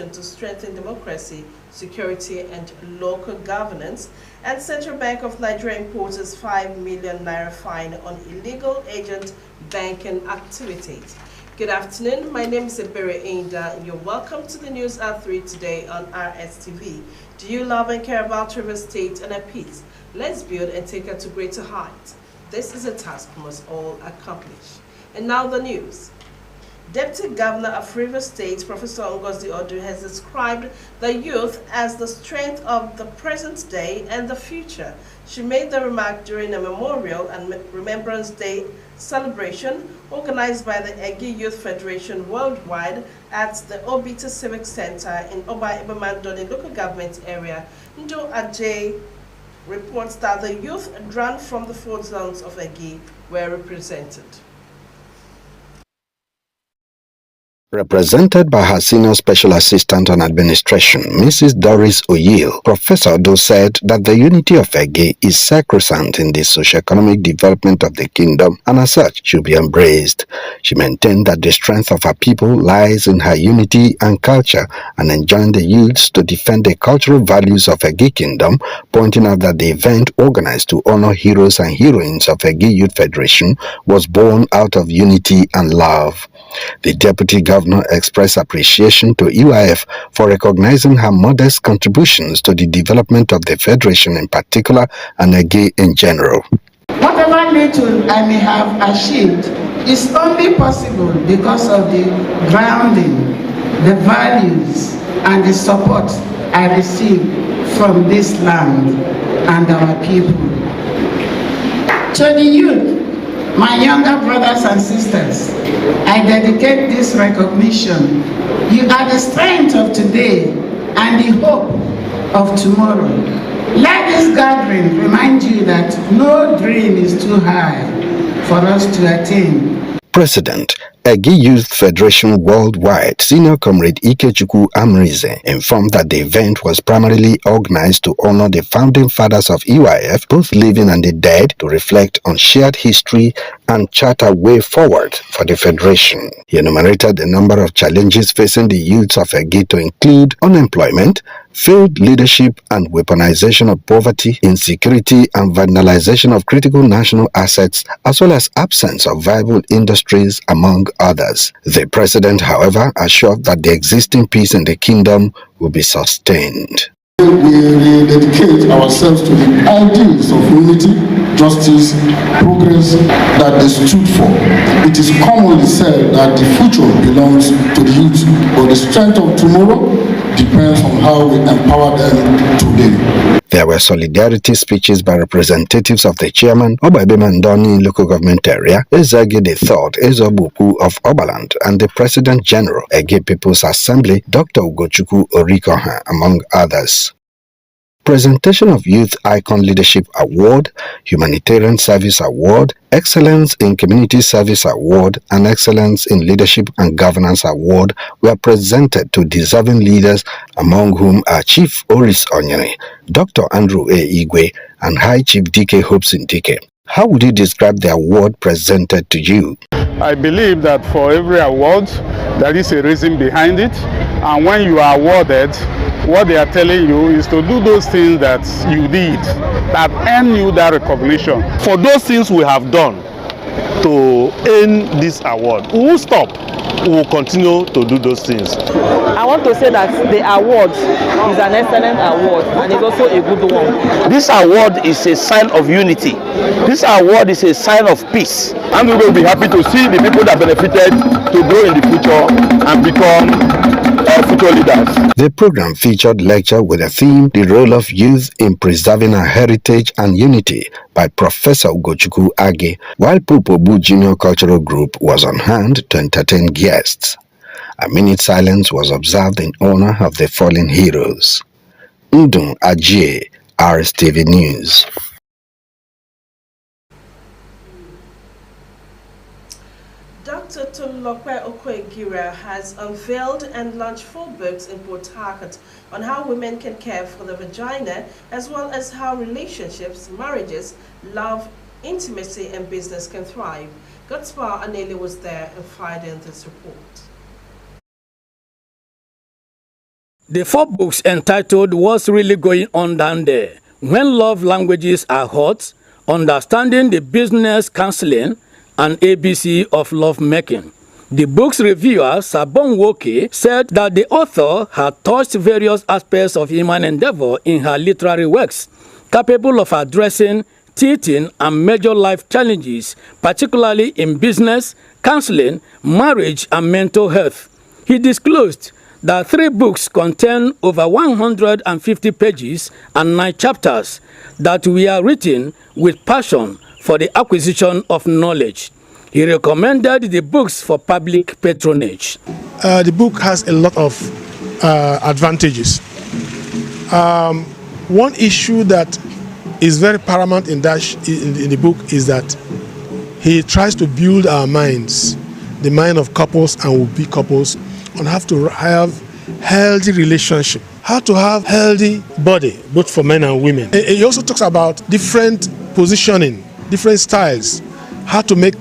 contribution to strengthen democracy, security, and local governance. And Central Bank of Nigeria imposes 5 million naira fine on illegal agent banking activities. Good afternoon. My name is Ebere Ainda, and you're welcome to the news at 3 today on Rstv. Do you love and care about Rivers State and her peace? Let's build and take her to greater heights. This is a task we must all accomplish. And now the news. Deputy Governor of Rivers State, Professor Ngozi Odu, has described the youth as the strength of the present day and the future. She made the remark during a Memorial and Remembrance Day celebration organized by the Egi Youth Federation Worldwide at the Obita Civic Center in Oba Ibamandoni local government area. Ndo Ajay reports that the youth drawn from the 4 zones of Egi were represented. Represented by her Senior Special Assistant on Administration, Mrs. Doris Oyil, Professor Odo said that the unity of Ege is sacrosanct in the socio-economic development of the kingdom and as such should be embraced. She maintained that the strength of her people lies in her unity and culture and enjoined the youths to defend the cultural values of Ege Kingdom, pointing out that the event organized to honor heroes and heroines of Ege Youth Federation was born out of unity and love. The Deputy Governor expressed appreciation to EYF for recognizing her modest contributions to the development of the Federation in particular and Ege in general. Whatever little I may have achieved is only possible because of the grounding, the values, and the support I receive from this land and our people. To the youth, my younger brothers and sisters, I dedicate this recognition. You are the strength of today and the hope of tomorrow. Let this gathering remind you that no dream is too high for us to attain. President, Ege Youth Federation Worldwide, Senior Comrade Ikechukwu Amrize, informed that the event was primarily organized to honor the founding fathers of EYF, both living and the dead, to reflect on shared history and chart a way forward for the Federation. He enumerated the number of challenges facing the youths of Ege to include unemployment, failed leadership and weaponization of poverty, insecurity and vandalization of critical national assets, as well as absence of viable industries, among others. The president, however, assured that the existing peace in the kingdom will be sustained. We dedicate ourselves to the ideals of unity, justice, progress that they stood for. It is commonly said that the future belongs to the youth, but the strength of tomorrow depends on how we empower them today. There were solidarity speeches by representatives of the chairman, Oba Ibamandoni local government area, Ezagi III Ezobuku of Obaland, and the President General, Ege People's Assembly, Dr. Ugochukwu Orikoha, among others. Presentation of Youth Icon Leadership Award, Humanitarian Service Award, Excellence in Community Service Award, and Excellence in Leadership and Governance Award were presented to deserving leaders, among whom are Chief Oris Onyere, Dr. Andrew A. Igwe, and High Chief DK Hobson DK. How would you describe the award presented to you? I believe that for every award, there is a reason behind it, and when you are awarded, what they are telling you is to do those things that you did that earn you that recognition. For those things we have done to earn this award, we will stop. We will continue to do those things. I want to say that the award is an excellent award and it's also a good one. This award is a sign of unity. This award is a sign of peace. And we will be happy to see the people that benefited to grow in the future and become future leaders. The program featured lecture with the theme The Role of Youth in Preserving Our Heritage and Unity by Professor Ugochukwu Age, while Pupobu Junior Cultural Group was on hand to entertain guests. A minute silence was observed in honor of the fallen heroes. Ndun Ajie, Rstv News. Dr. Tolulope Okoegira has unveiled and launched 4 books in Port Harcourt on how women can care for the vagina, as well as how relationships, marriages, love, intimacy, and business can thrive. Godspar Anele was there and fired in this report. The 4 books entitled What's Really Going On Down There, When Love Languages Are Hot, Understanding the Business Counseling, and ABC of Lovemaking. The book's reviewer, Sabon Woke, said that the author had touched various aspects of human endeavor in her literary works, capable of addressing teething and major life challenges, particularly in business, counseling, marriage, and mental health. He disclosed that 3 books contain over 150 pages and 9 chapters that were written with passion for the acquisition of knowledge. He recommended the books for public patronage. The book has a lot of advantages. One issue that is very paramount in the book is that he tries to build our minds, the mind of couples and would-be couples, on how to have healthy relationship, how to have healthy body, both for men and women. He also talks about different positioning, different styles, how to make,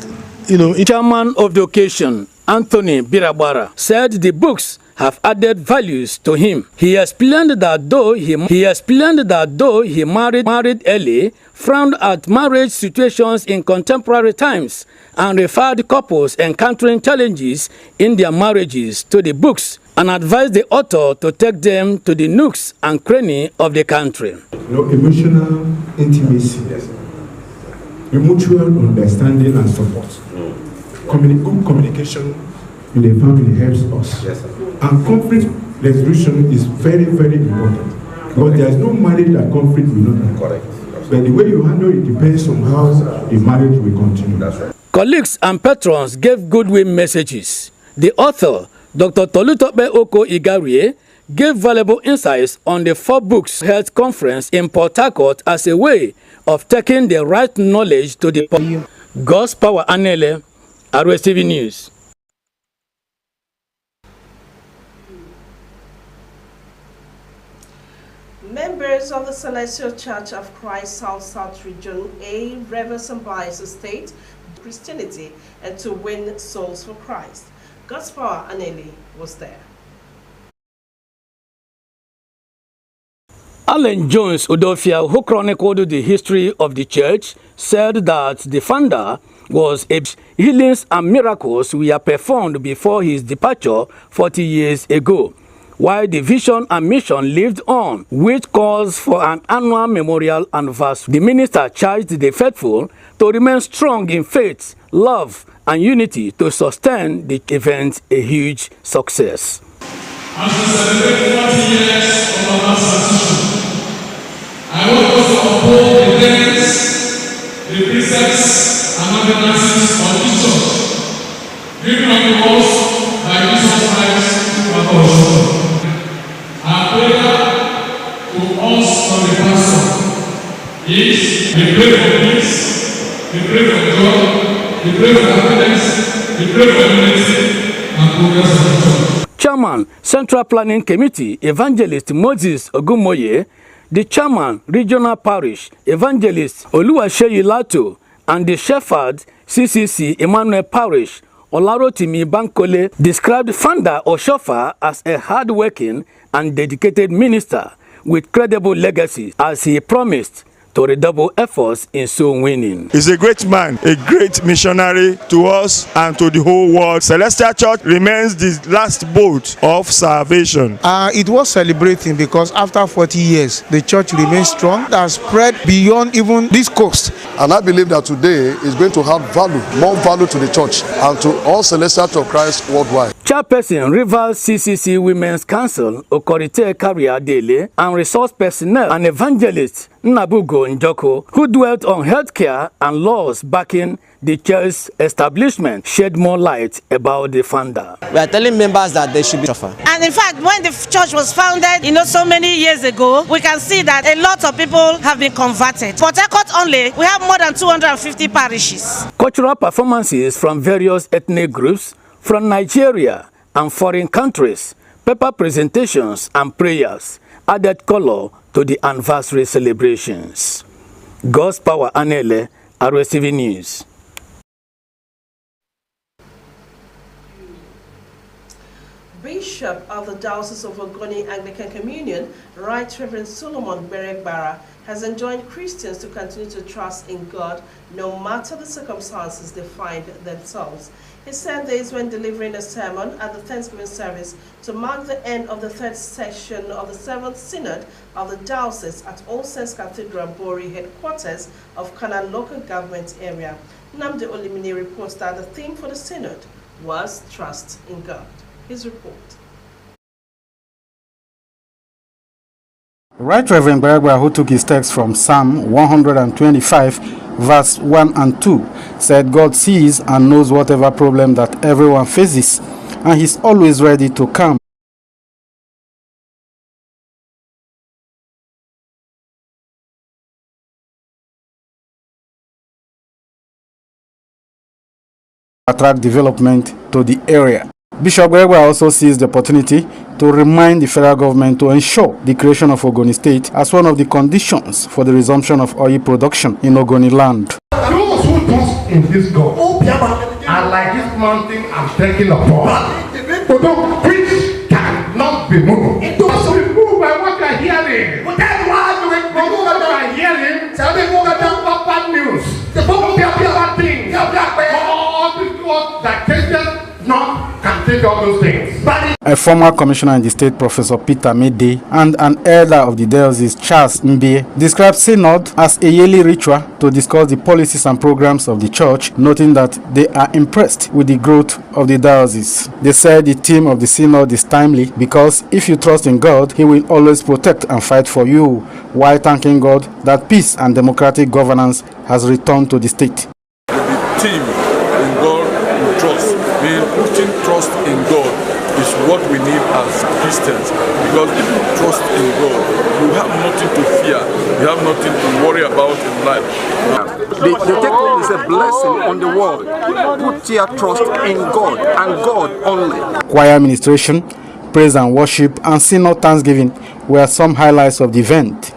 Chairman of the occasion, Anthony Birabara, said the books have added values to him. He explained that though he married early, frowned at marriage situations in contemporary times, and referred couples encountering challenges in their marriages to the books, and advised the author to take them to the nooks and crannies of the country. Emotional intimacy, mutual understanding and support. Good communication in the family helps us. Yes, and conflict resolution is very, very important. Because there is no marriage that conflict will not happen. Correct. But the way you handle it depends on how the marriage will continue. That's right. Colleagues and patrons gave goodwill messages. The author, Dr. Tolutope Oko Igarie, gave valuable insights on the 4 books health conference in Port Harcourt as a way of taking the right knowledge to the public. God's Power Anele, Rstv News. Members of the Celestial Church of Christ South Region A, Reverend Bias Estate, Christianity, and to win souls for Christ. God's Power Anele was there. Alan Jones Udofia, who chronicled the history of the church, said that the founder was healings and miracles were performed before his departure 40 years ago, while the vision and mission lived on, which calls for an annual memorial anniversary. The minister charged the faithful to remain strong in faith, love, and unity to sustain the event a huge success. As we celebrate 40 years of our transition, I want us to uphold the tenets, the precepts, and ordinances of the church, given unto us by Jesus Christ our Lord. Our prayer to us from the pastor is we pray for peace, we pray for joy, we pray for happiness, we pray for unity and progress of the church. Chairman, Central Planning Committee, Evangelist Moses Ogumoye, the Chairman, Regional Parish, Evangelist Oluwaseyi Lato, and the Shepherd, CCC, Emmanuel Parish, Olarotimi Bankole, described founder Oshofa as a hard-working and dedicated minister with credible legacy, as he promised to redouble efforts in soul winning. He's a great man, a great missionary to us and to the whole world. Celestial Church remains the last boat of salvation. It was celebrating because after 40 years, the church remains strong and has spread beyond even this coast. And I believe that today is going to have value, more value to the church and to all Celestial Church of Christ worldwide. Chairperson, Rivers CCC Women's Council, Okorite Karia Dele, and resource personnel and evangelist Nabugo Njoko, who dwelt on healthcare and laws backing the church's establishment, shed more light about the founder. We are telling members that they should be suffer. And in fact, when the church was founded, so many years ago, we can see that a lot of people have been converted. Port Harcourt only, we have more than 250 parishes. Cultural performances from various ethnic groups from Nigeria and foreign countries, paper presentations and prayers added color to the anniversary celebrations. God's Power Anele, Rstv News. Bishop of the Diocese of Ogoni Anglican Communion, Right Reverend Solomon Beregbara, has enjoined Christians to continue to trust in God no matter the circumstances they find themselves. He said this when delivering a sermon at the Thanksgiving service to mark the end of the third session of the 7th Synod of the Diocese at All Saints Cathedral Bori headquarters of Kana local government area. Namde Olimini reports that the theme for the Synod was Trust in God. His report. Right Reverend Beregbara, who took his text from Psalm 125, verse 1 and 2, said God sees and knows whatever problem that everyone faces, and he's always ready to come. Attract development to the area. Bishop Beregbara also seized the opportunity to remind the federal government to ensure the creation of Ogoni State as one of the conditions for the resumption of oil production in Ogoni land. Those who trust in this God are like this mountain I'm trekking upon. But which cannot be moved. It does be moved by what you are hearing. What you are hearing, tell me what bad news. The bad things. All that changes not can take all those things. A former commissioner in the state, Professor Peter Mede, and an elder of the diocese, Charles Mbie, described Synod as a yearly ritual to discuss the policies and programs of the church, noting that they are impressed with the growth of the diocese. They said the theme of the Synod is timely because if you trust in God, He will always protect and fight for you, while thanking God that peace and democratic governance has returned to the state. The theme in God we trust, meaning putting trust in God is what we need as Christians, because if you trust in God, you have nothing to fear, you have nothing to worry about in life. The take-home is a blessing on the world. Put your trust in God and God only. Choir administration, praise and worship, and Synod Thanksgiving were some highlights of the event.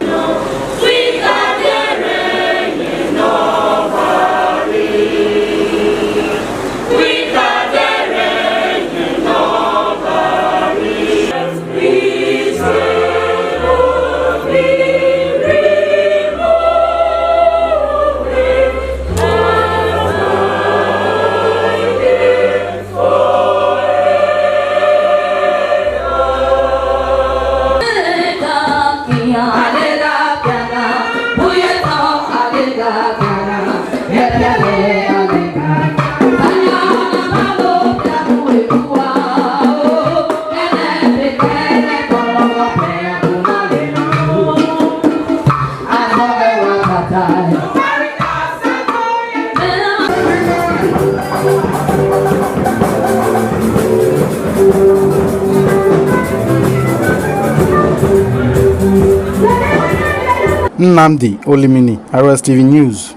Namdi Olimini, Rstv News.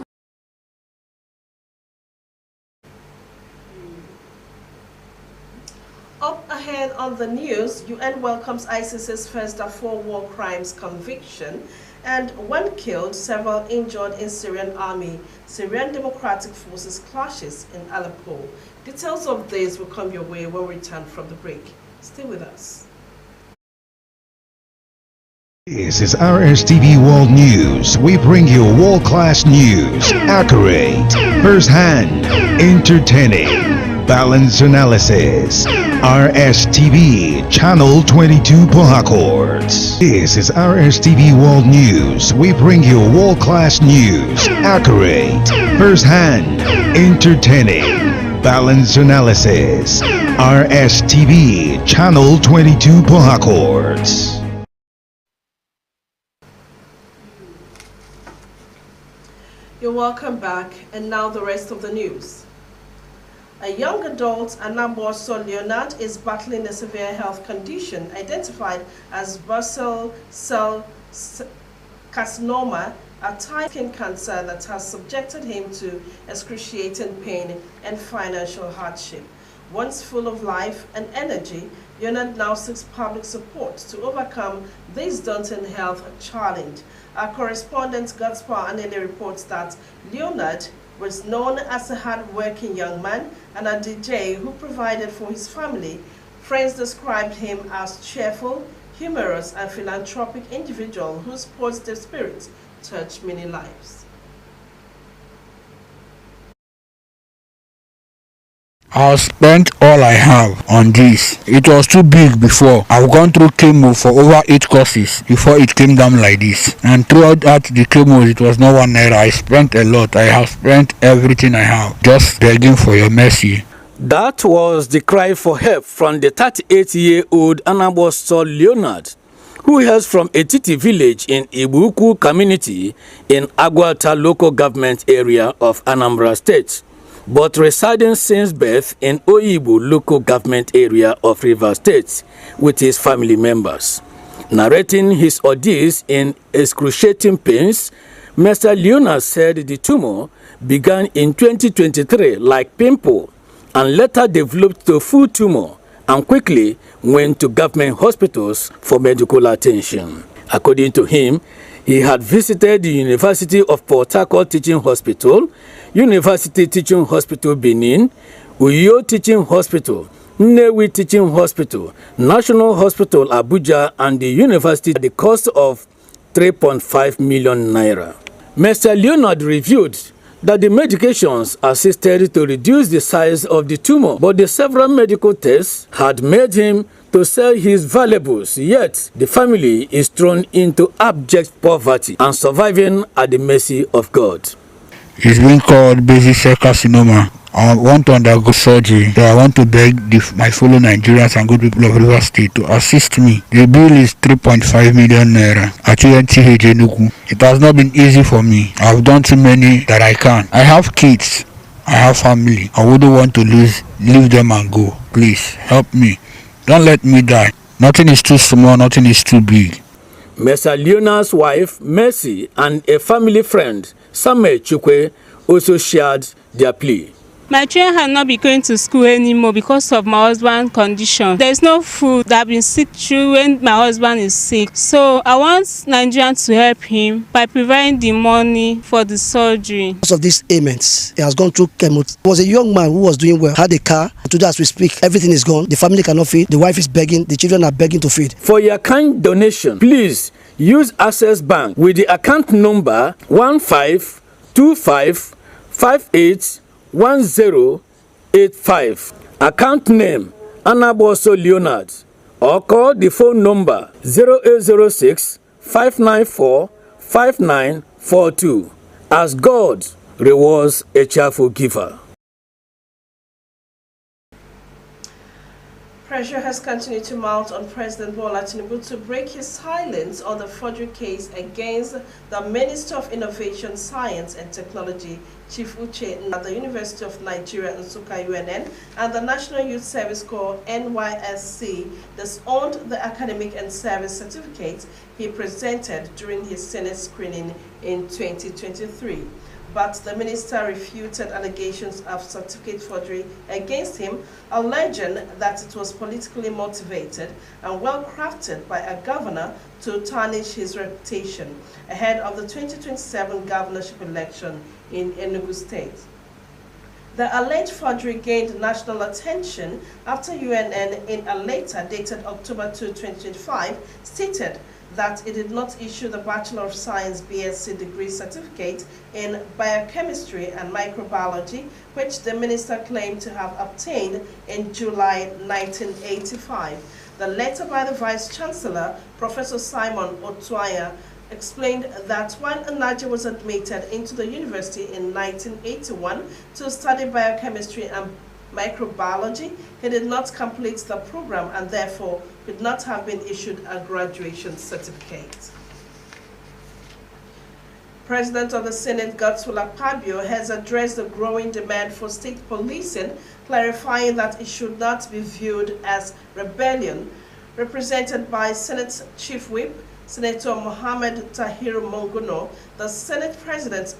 Up ahead on the news, UN welcomes ISIS's first Darfur war crimes conviction, and 1 killed, several injured in Syrian army. Syrian Democratic Forces clashes in Aleppo. Details of this will come your way when we return from the break. Stay with us. This is Rstv World News. We bring you world-class news, accurate, first-hand, entertaining, balanced analysis. Rstv Channel 22 Port Harcourt. This is Rstv World News. We bring you world-class news, accurate, first-hand, entertaining, balanced analysis. Rstv Channel 22 Port Harcourt. You're welcome back, and now the rest of the news. A young adult, Anaboso Leonard, is battling a severe health condition identified as basal cell carcinoma, a type of skin cancer that has subjected him to excruciating pain and financial hardship. Once full of life and energy, Leonard now seeks public support to overcome this daunting health challenge. Our correspondent Gaspar Anele reports that Leonard was known as a hard-working young man and a DJ who provided for his family Friends described him as cheerful, humorous, and philanthropic individual whose positive spirit touched many lives. I've spent all I have on this. It was too big before. I've gone through chemo for over 8 courses before it came down like this. And throughout the chemo, it was not 1 naira. I spent a lot. I have spent everything I have just begging for your mercy. That was the cry for help from the 38-year-old Anabosto Leonard, who hails from Etiti village in Ibuku community in Agwata local government area of Anambra State, but residing since birth in Oyibo local government area of Rivers State with his family members. Narrating his ordeals in excruciating pains, Mr. Leonard said the tumor began in 2023 like pimple and later developed to full tumor and quickly went to government hospitals for medical attention. According to him, he had visited the University of Port Harcourt Teaching Hospital, University Teaching Hospital Benin, Uyo Teaching Hospital, Nnewi Teaching Hospital, National Hospital Abuja, and the university at the cost of 3.5 million naira. Mr. Leonard revealed that the medications assisted to reduce the size of the tumor, but the several medical tests had made him to sell his valuables, yet the family is thrown into abject poverty and surviving at the mercy of God. It's been called basic cell carcinoma. I want to undergo surgery, so I want to beg my fellow Nigerians and good people of Rivers State to assist me. The bill is 3.5 million naira at UNTH Enugu. It has not been easy for me. I've done too many that I can. I have kids. I have family. I wouldn't want to leave them and go. Please, help me. Don't let me die. Nothing is too small, nothing is too big. Mr. Leonard's wife, Mercy, and a family friend, Samuel Chukwe, also shared their plea. My children had not been going to school anymore because of my husband's condition. There is no food that I've been sick through when my husband is sick. So I want Nigerians to help him by providing the money for the surgery. Because of these ailments, he has gone through chemo. He was a young man who was doing well, had a car. Today as we speak, everything is gone. The family cannot feed. The wife is begging. The children are begging to feed. For your kind donation, please use Access Bank with the account number 1525581085. Account name Anabosto Leonard, or call the phone number 0806 594 5942 as God rewards a cheerful giver. Pressure has continued to mount on President Bola Tinubu to break his silence on the forgery case against the Minister of Innovation, Science and Technology, Chief Uche at the University of Nigeria, Nsukka UNN, and the National Youth Service Corps, NYSC, disowned the academic and service certificate he presented during his Senate screening in 2023. But the minister refuted allegations of certificate forgery against him, alleging that it was politically motivated and well-crafted by a governor to tarnish his reputation ahead of the 2027 governorship election in Enugu State. The alleged forgery gained national attention after UNN, in a letter dated October 2, 2025, stated that it did not issue the Bachelor of Science BSc degree certificate in biochemistry and microbiology, which the minister claimed to have obtained in July 1985. The letter by the Vice Chancellor, Professor Simon Otuaya, explained that while Anaje was admitted into the university in 1981 to study biochemistry and microbiology, he did not complete the program and therefore could not have been issued a graduation certificate. President of the Senate, Godswill Akpabio, has addressed the growing demand for state policing, clarifying that it should not be viewed as rebellion. Represented by Senate Chief Whip, Senator Mohammed Tahir Monguno, the Senate President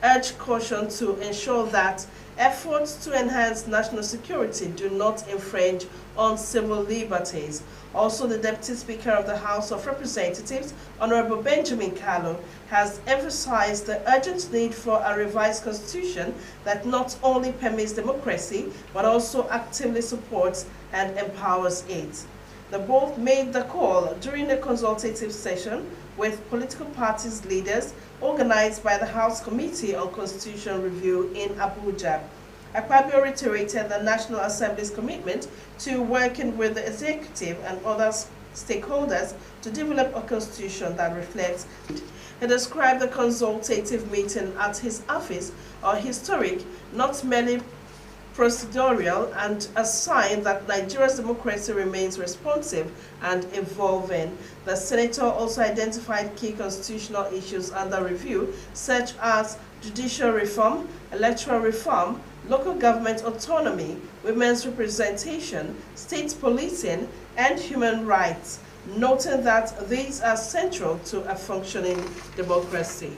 urged caution to ensure that efforts to enhance national security do not infringe on civil liberties. Also, the Deputy Speaker of the House of Representatives, Honorable Benjamin Kalu, has emphasized the urgent need for a revised constitution that not only permits democracy, but also actively supports and empowers it. The both made the call during a consultative session with political parties leaders organized by the House Committee on Constitutional Review in Abuja. Akpabio reiterated the National Assembly's commitment to working with the executive and other stakeholders to develop a constitution that reflects. He described the consultative meeting at his office as historic, not merely procedural, and a sign that Nigeria's democracy remains responsive and evolving. The senator also identified key constitutional issues under review, such as judicial reform, electoral reform, local government autonomy, women's representation, state policing, and human rights, noting that these are central to a functioning democracy.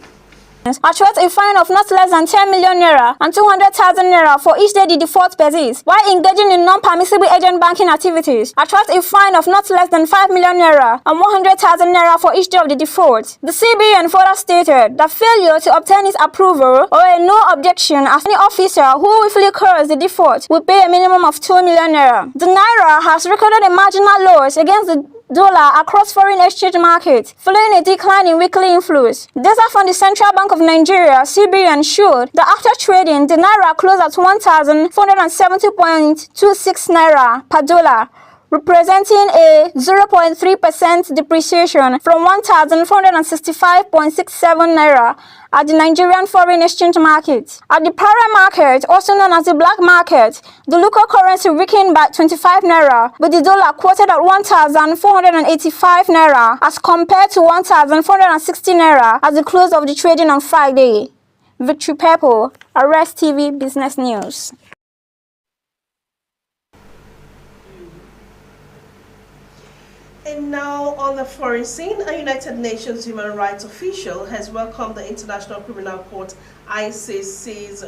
Attract a fine of not less than 10 million naira and 200,000 naira for each day the default persists while engaging in non-permissible agent banking activities. Attract a fine of not less than 5 million naira and 100,000 naira for each day of the default. The CBN further stated that failure to obtain its approval or a no objection as any officer who willfully cures the default will pay a minimum of 2 million naira. The naira has recorded a marginal loss against the dollar across foreign exchange markets, following a decline in weekly inflows. Data from the Central Bank of Nigeria, CBN, showed that after trading, the naira closed at 1,470.26 naira per dollar, representing a 0.3% depreciation from 1,465.67 naira at the Nigerian foreign exchange market. At the para market, also known as the black market, the local currency weakened by 25 naira, with the dollar quoted at 1,485 naira as compared to 1,460 naira at the close of the trading on Friday. Victory Purple, Rstv Business News. And now on the foreign scene, a United Nations human rights official has welcomed the International Criminal Court ICC's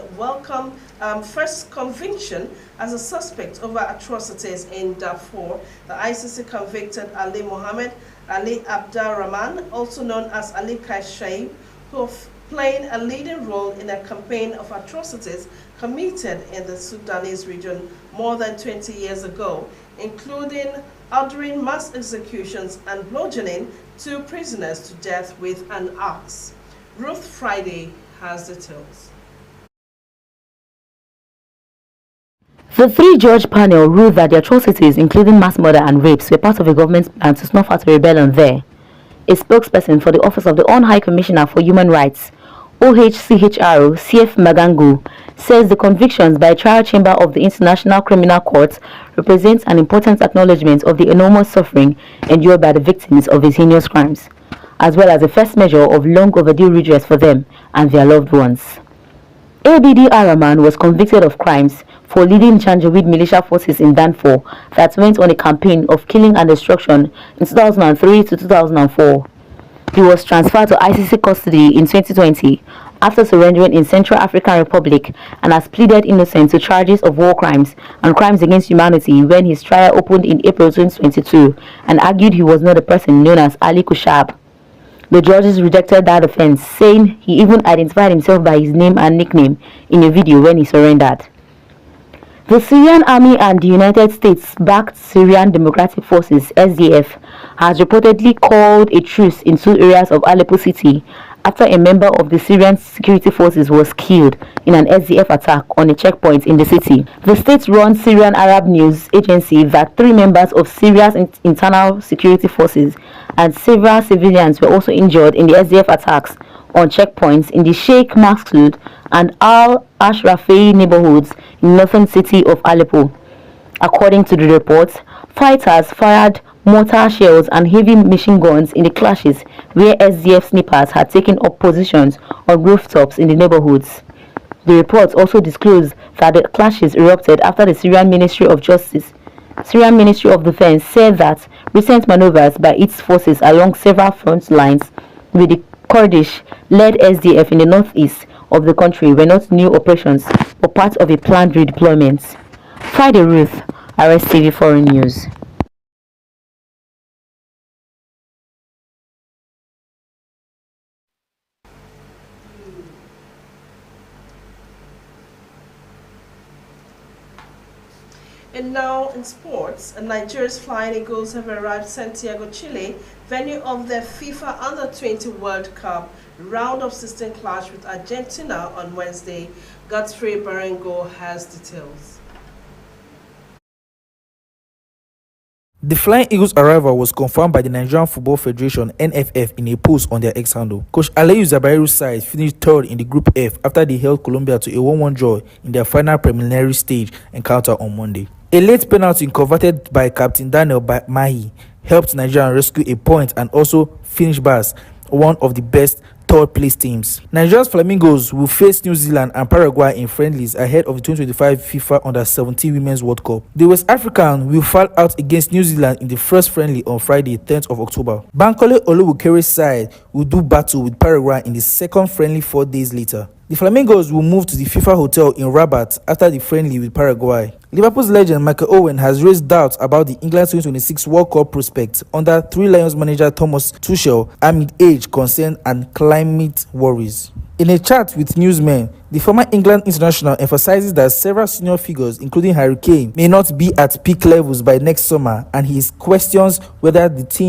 first conviction as a suspect over atrocities in Darfur. The ICC convicted Ali Mohammed Ali Abdurrahman, also known as Ali Kashaib, who played a leading role in a campaign of atrocities committed in the Sudanese region more than 20 years ago, including ordering mass executions and bludgeoning 2 prisoners to death with an axe. Ruth Friday has details. The 3-judge panel ruled that the atrocities, including mass murder and rapes, were part of a government's plan to snuff out a rebellion there. A spokesperson for the Office of the On-High Commissioner for Human Rights, OHCHR, CF Magangu, says the convictions by a trial chamber of the International Criminal Court represents an important acknowledgement of the enormous suffering endured by the victims of these heinous crimes, as well as a first measure of long overdue redress for them and their loved ones. ABD Araman was convicted of crimes for leading Janjaweed militia forces in Darfur that went on a campaign of killing and destruction in 2003 to 2004. He was transferred to ICC custody in 2020 after surrendering in Central African Republic and has pleaded innocent to charges of war crimes and crimes against humanity when his trial opened in April 2022 and argued he was not a person known as Ali Kushab. The judges rejected that offense, saying he even identified himself by his name and nickname in a video when he surrendered. The Syrian army and the United States-backed Syrian Democratic Forces (SDF) has reportedly called a truce in 2 areas of Aleppo city after a member of the Syrian security forces was killed in an SDF attack on a checkpoint in the city. The state-run Syrian Arab News Agency that 3 members of Syria's internal security forces and several civilians were also injured in the SDF attacks on checkpoints in the Sheikh Maksud and Al-Ashrafei neighborhoods in northern city of Aleppo. According to the reports, fighters fired mortar shells and heavy machine guns in the clashes where SDF snipers had taken up positions on rooftops in the neighborhoods. The reports also disclosed that the clashes erupted after the Syrian Ministry of Defense said that recent maneuvers by its forces along several front lines with the Kurdish-led SDF in the northeast of the country were not new operations but part of a planned redeployment. Friday Ruth, Rstv Foreign News. And now in sports, Nigeria's Flying Eagles have arrived Santiago, Chile, venue of their FIFA Under-20 World Cup round of 16 clash with Argentina on Wednesday. Godfrey Barengo has details. The Flying Eagles' arrival was confirmed by the Nigerian Football Federation (NFF) in a post on their X handle. Coach Aliyu Zabairu's side finished third in the Group F after they held Colombia to a 1-1 draw in their final preliminary stage encounter on Monday. A late penalty converted by Captain Daniel Mahi helped Nigeria rescue a point and also finish Bas, one of the best third-place teams. Nigeria's Flamingos will face New Zealand and Paraguay in friendlies ahead of the 2025 FIFA Under-17 Women's World Cup. The West African will fall out against New Zealand in the first friendly on Friday, 10th of October. Bankole Oluwukere's side will do battle with Paraguay in the second friendly 4 days later. The Flamingos will move to the FIFA hotel in Rabat after the friendly with Paraguay. Liverpool's legend Michael Owen has raised doubts about the England 2026 World Cup prospects under Three Lions manager Thomas Tuchel amid age concern and climate worries. In a chat with newsmen, the former England international emphasizes that several senior figures, including Harry Kane, may not be at peak levels by next summer, and he questions whether the team